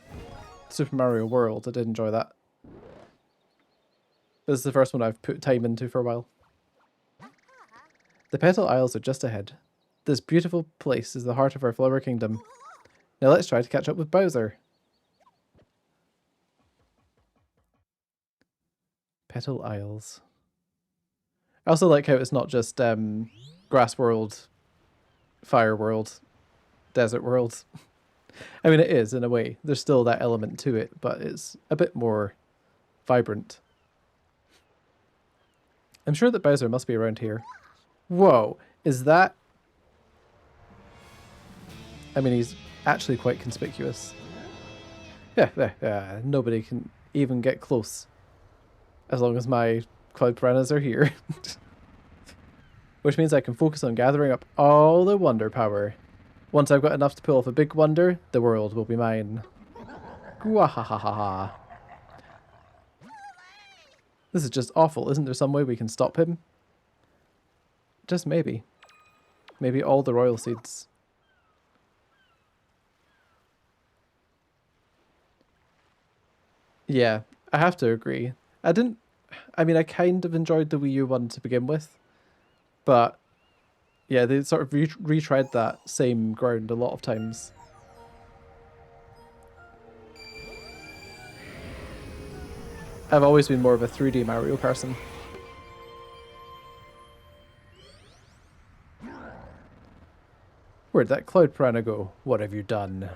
Super Mario World, I did enjoy that. This is the first one I've put time into for a while. The Petal Isles are just ahead. This beautiful place is the heart of our Flower Kingdom. Now let's try to catch up with Bowser. Petal Isles. I also like how it's not just Grass World, Fire World, Desert World. I mean, it is in a way. There's still that element to it, but it's a bit more vibrant. I'm sure that Bowser must be around here. Whoa, is that... I mean, he's actually quite conspicuous. Yeah, nobody can even get close. As long as my Cloud Piranhas are here. Which means I can focus on gathering up all the wonder power. Once I've got enough to pull off a big wonder, the world will be mine. Gwahahaha. This is just awful. Isn't there some way we can stop him? Just maybe. Maybe all the royal seeds. Yeah, I have to agree. I mean, I kind of enjoyed the Wii U one to begin with. But yeah, they sort of retread that same ground a lot of times. I've always been more of a 3D Mario person. Where'd that Cloud Piranha go? What have you done?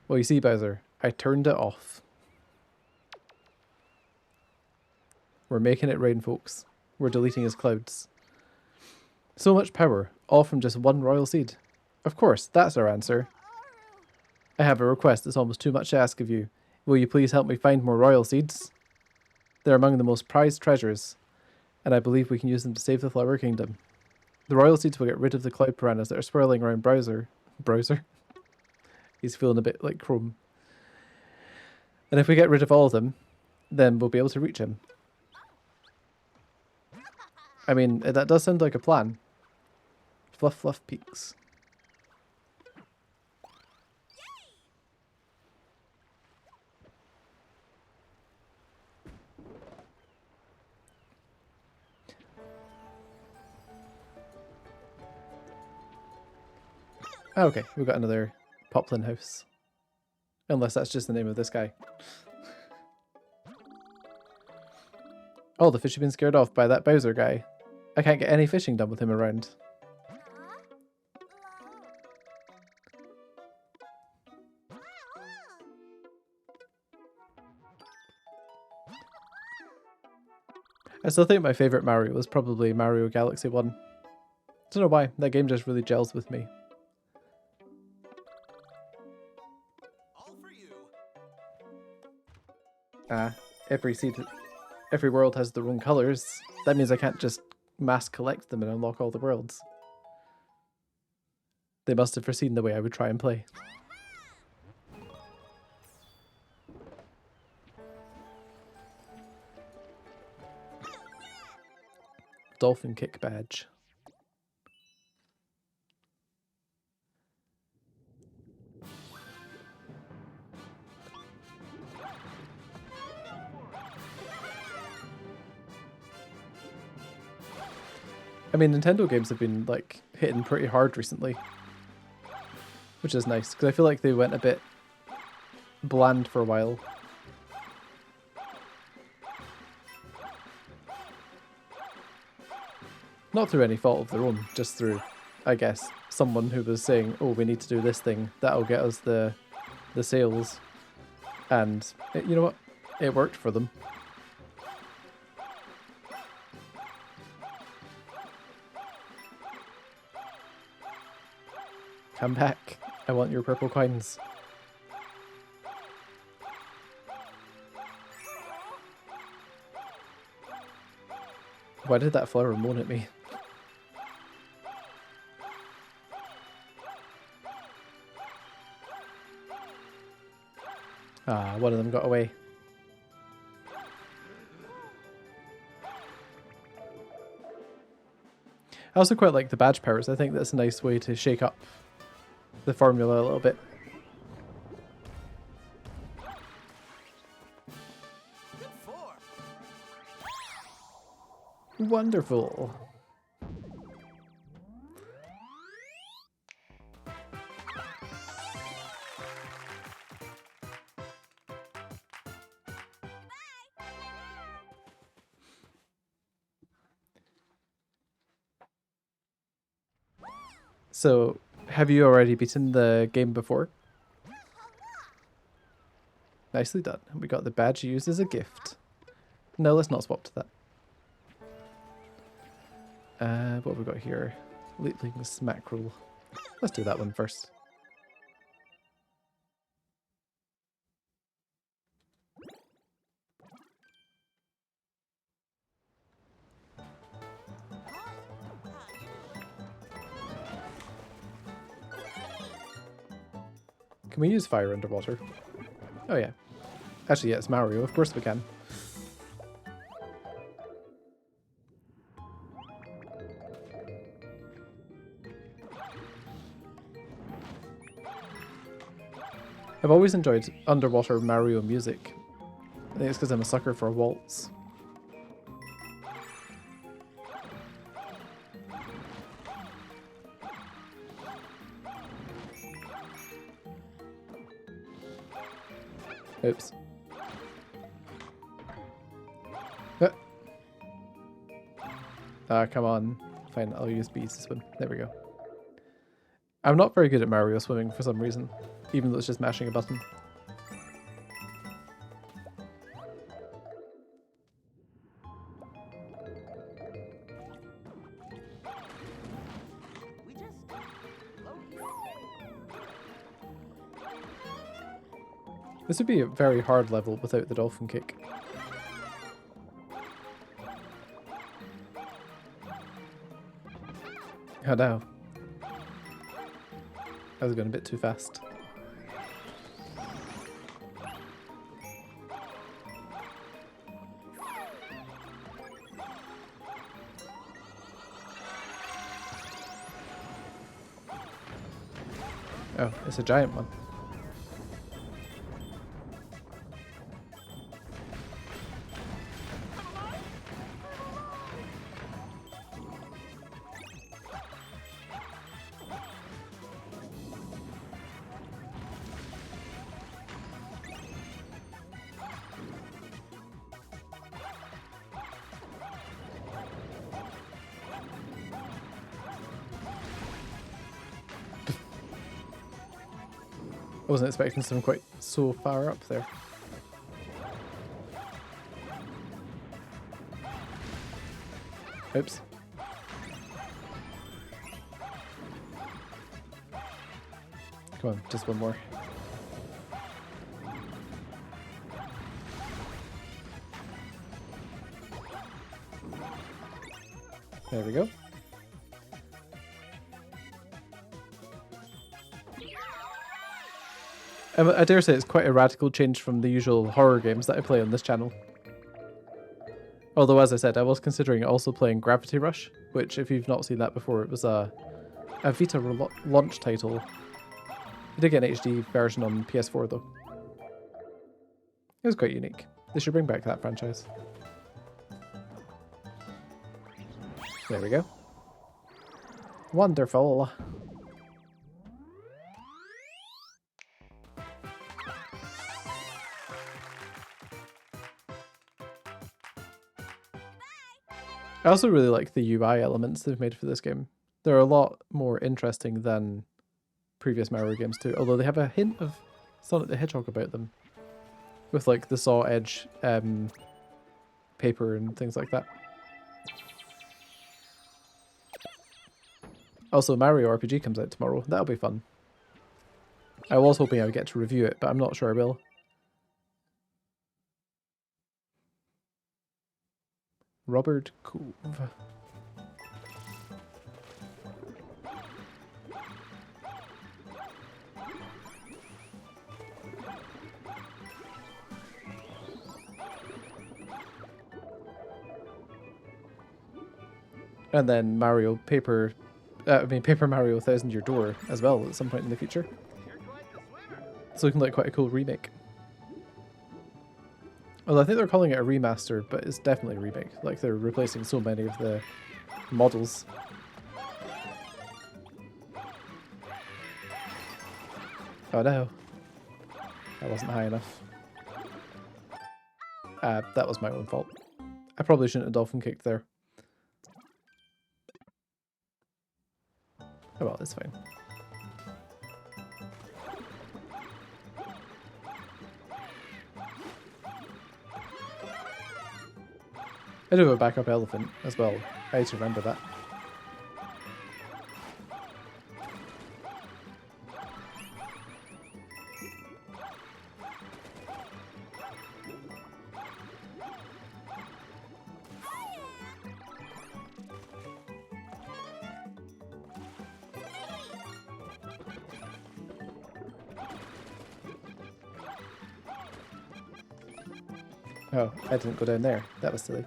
Well, you see, Bowser, I turned it off. We're making it rain, folks. We're deleting his clouds. So much power, all from just one royal seed. Of course, that's our answer. I have a request that's almost too much to ask of you. Will you please help me find more royal seeds? They're among the most prized treasures, and I believe we can use them to save the Flower Kingdom. The royal seeds will get rid of the Cloud Piranhas that are swirling around Bowser. He's feeling a bit like Chrome. And if we get rid of all of them, then we'll be able to reach him. I mean, that does sound like a plan. Fluff Fluff Peaks. Oh, okay, we've got another Poplin house. Unless that's just the name of this guy. Oh, the fish have been scared off by that Bowser guy. I can't get any fishing done with him around. I still think my favourite Mario was probably Mario Galaxy 1. Don't know why, that game just really gels with me. All for you. Ah, every world has their own colors, that means I can't just mass collect them and unlock all the worlds. They must have foreseen the way I would try and play. Dolphin kick badge. I mean, Nintendo games have been like hitting pretty hard recently, which is nice because I feel like they went a bit bland for a while. Not through any fault of their own, just through, I guess, someone who was saying, "Oh, we need to do this thing. That'll get us the sales," and you know what? It worked for them. Come back. I want your purple coins. Why did that flower moan at me? Ah, one of them got away. I also quite like the badge powers. I think that's a nice way to shake up the formula a little bit. Good four. Wonderful. So, have you already beaten the game before? Nicely done. We got the badge used as a gift. No, let's not swap to that. What have we got here? Leetling's mackerel. Let's do that one first. Can we use fire underwater? Oh yeah. Actually, yeah, it's Mario. Of course we can. I've always enjoyed underwater Mario music. I think it's because I'm a sucker for a waltz. Oops. Come on. Fine, I'll use bees to swim. There we go. I'm not very good at Mario swimming for some reason, even though it's just mashing a button. This would be a very hard level without the dolphin kick. Oh no. I was going a bit too fast. Oh, it's a giant one. I wasn't expecting someone quite so far up there. Oops. Come on, just one more. There we go. I dare say it's quite a radical change from the usual horror games that I play on this channel. Although, as I said, I was considering also playing Gravity Rush, which, if you've not seen that before, it was a Vita launch title. I did get an HD version on PS4 though. It was quite unique. They should bring back that franchise. There we go. Wonderful. I also really like the UI elements they've made for this game. They're a lot more interesting than previous Mario games too, although they have a hint of Sonic the Hedgehog about them. With like the saw edge paper and things like that. Also, Mario RPG comes out tomorrow. That'll be fun. I was hoping I would get to review it, but I'm not sure I will. Robert Cove. And then Paper Mario Thousand Year Door as well at some point in the future. It's looking like quite a cool remake. Well, I think they're calling it a remaster, but it's definitely a remake. Like, they're replacing so many of the models. Oh no. That wasn't high enough. That was my own fault. I probably shouldn't have dolphin kicked there. Oh well, it's fine. I do have a backup elephant as well. I need to remember that. Oh, I didn't go down there. That was silly.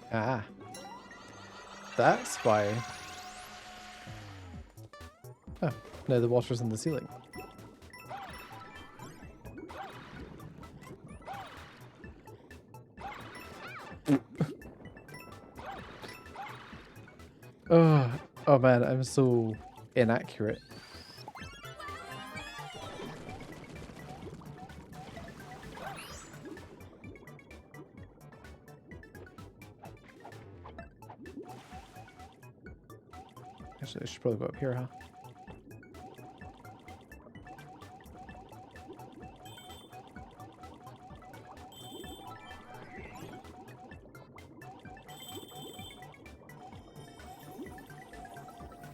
Ah. That's why. Oh, no, the water's in the ceiling. Oh man, I'm so inaccurate. Actually, I should probably go up here, huh?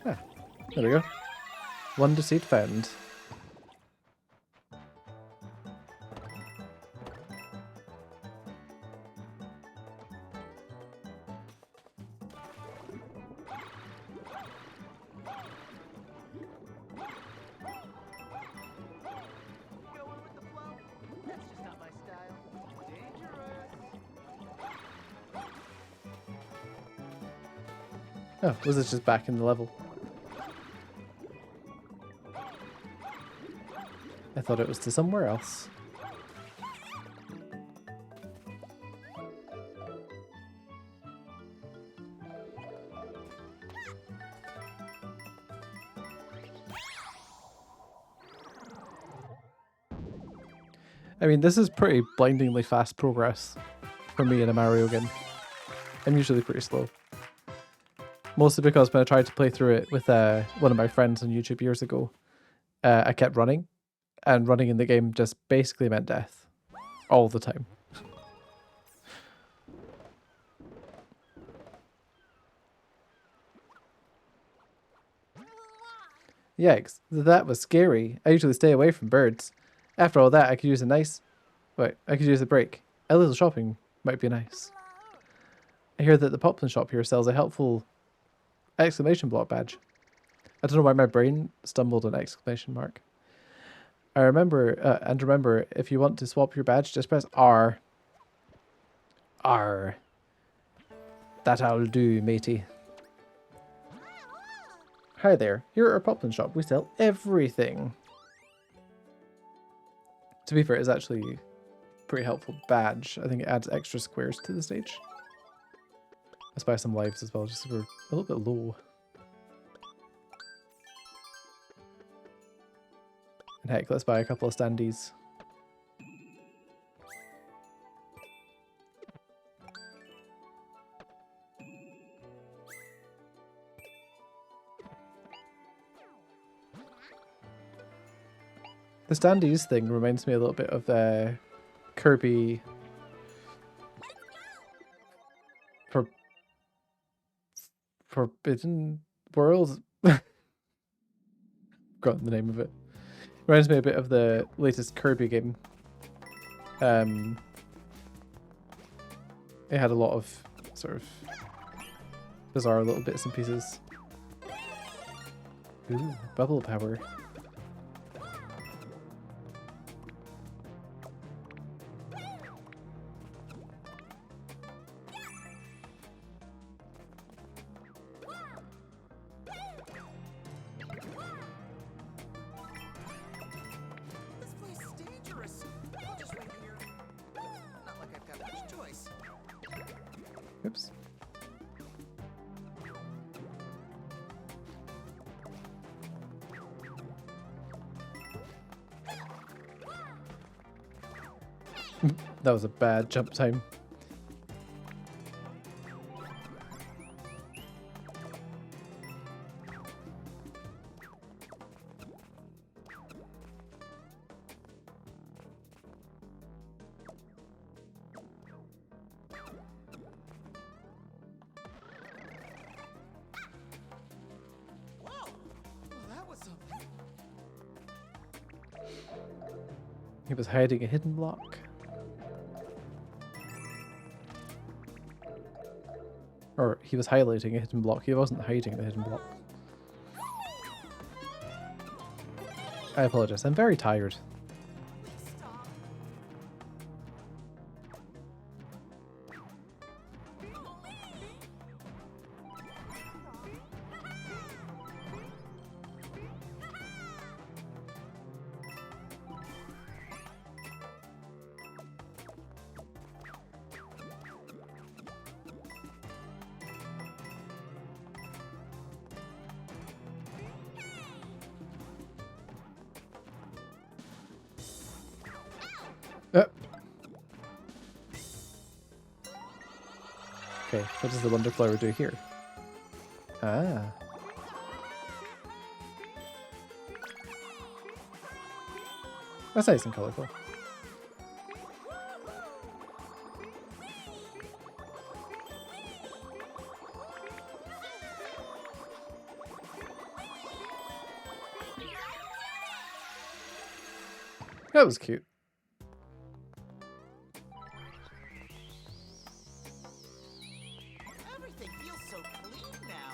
Ah, there we go. Wonder seed found. Going with the flow? That's just not my style. Dangerous. Oh, was it just back in the level? I thought it was to somewhere else. I mean, this is pretty blindingly fast progress for me in a Mario game. I'm usually pretty slow. Mostly because when I tried to play through it with one of my friends on YouTube years ago, I kept running, and running in the game just basically meant death all the time. Yikes, that was scary. I usually stay away from birds. After all that, I could use a nice... Wait, I could use a break. A little shopping might be nice. I hear that the Poplin shop here sells a helpful exclamation block badge. I don't know why my brain stumbled on exclamation mark. Remember, if you want to swap your badge, just press R. R. That I'll do, matey. Hi there, here at our Poplin shop, we sell everything. To be fair, it's actually a pretty helpful badge. I think it adds extra squares to the stage. Let's buy some lives as well, just so we're a little bit low. And heck, let's buy a couple of standees. The standees thing reminds me a little bit of Kirby Forbidden World. Forgotten the name of it. Reminds me a bit of the latest Kirby game. It had a lot of sort of bizarre little bits and pieces. Ooh, bubble power. This place is dangerous. I'll just wait here. Not like I've got much choice. Oops. That was a bad jump time. Whoa! Well, that was something. He was hiding a hidden block. Or he was highlighting a hidden block. He wasn't hiding the hidden block. I apologize. I'm very tired. Please stop. Okay, what does the Wonder Flower do here? Ah. That's nice and colourful. That was cute. Everything feels so clean now.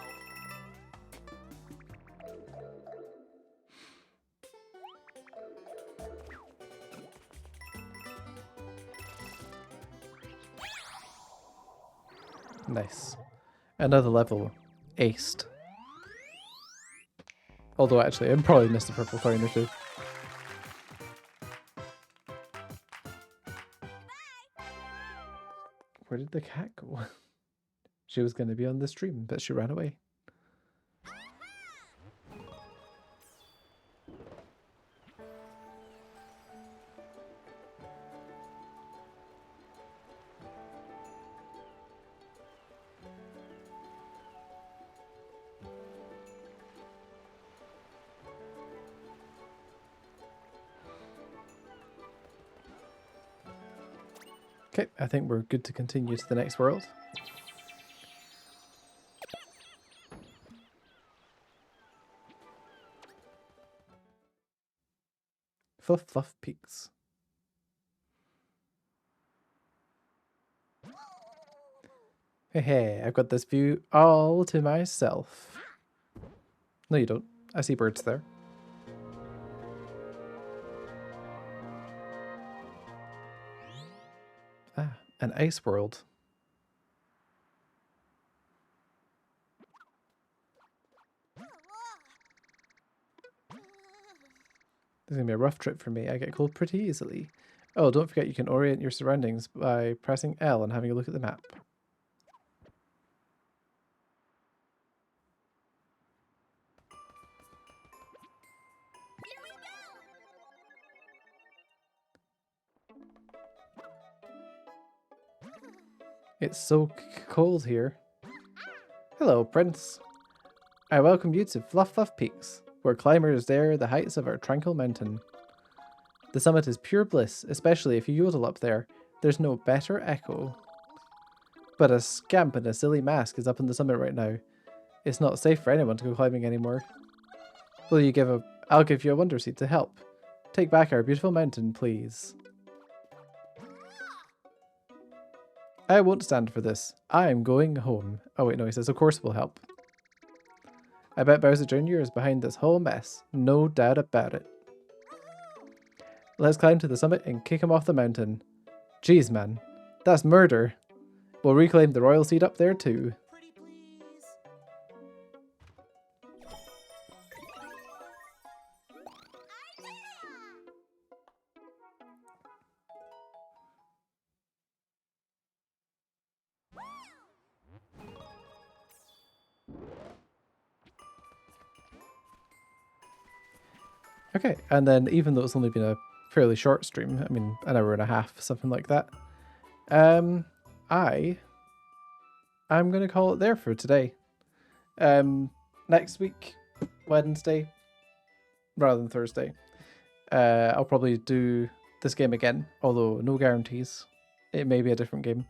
Nice. Another level. Aced. Although actually, I probably missed a purple coin or two. Where did the cat go? She was going to be on the stream, but she ran away. Okay, I think we're good to continue to the next world. Fluff Fluff Peaks. Hey, hey, I've got this view all to myself. No, you don't. I see birds there. Ah, an ice world. This is going to be a rough trip for me. I get cold pretty easily. Oh, don't forget you can orient your surroundings by pressing L and having a look at the map. It's so cold here. Hello, Prince. I welcome you to Fluff Fluff Peaks, where climbers dare the heights of our tranquil mountain. The summit is pure bliss, especially if you yodel up there. There's no better echo. But a scamp in a silly mask is up on the summit right now. It's not safe for anyone to go climbing anymore. Will you give a... I'll give you a wonder seed to help. Take back our beautiful mountain, please. I won't stand for this. I'm going home. Oh wait, no, he says of course we'll help. I bet Bowser Jr. is behind this whole mess. No doubt about it. Let's climb to the summit and kick him off the mountain. Jeez, man. That's murder. We'll reclaim the royal seed up there too. Pretty please. Okay, and then even though it's only been a fairly short stream, I mean an hour and a half, something like that, I'm going to call it there for today. Next week, Wednesday, rather than Thursday, I'll probably do this game again, although no guarantees. It may be a different game.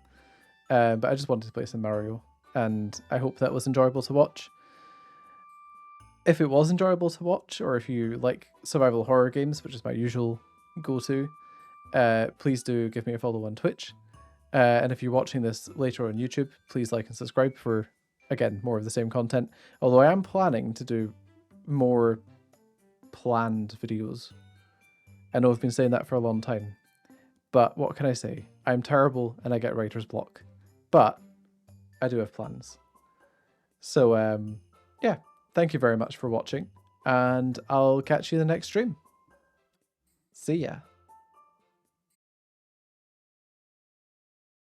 But I just wanted to play some Mario, and I hope that was enjoyable to watch. If it was enjoyable to watch, or if you like survival horror games, which is my usual go-to, please do give me a follow on Twitch. And if you're watching this later on YouTube, please like and subscribe for, again, more of the same content. Although I am planning to do more planned videos. I know I've been saying that for a long time. But what can I say? I'm terrible and I get writer's block. But I do have plans. So, yeah. Thank you very much for watching. And I'll catch you in the next stream. See ya.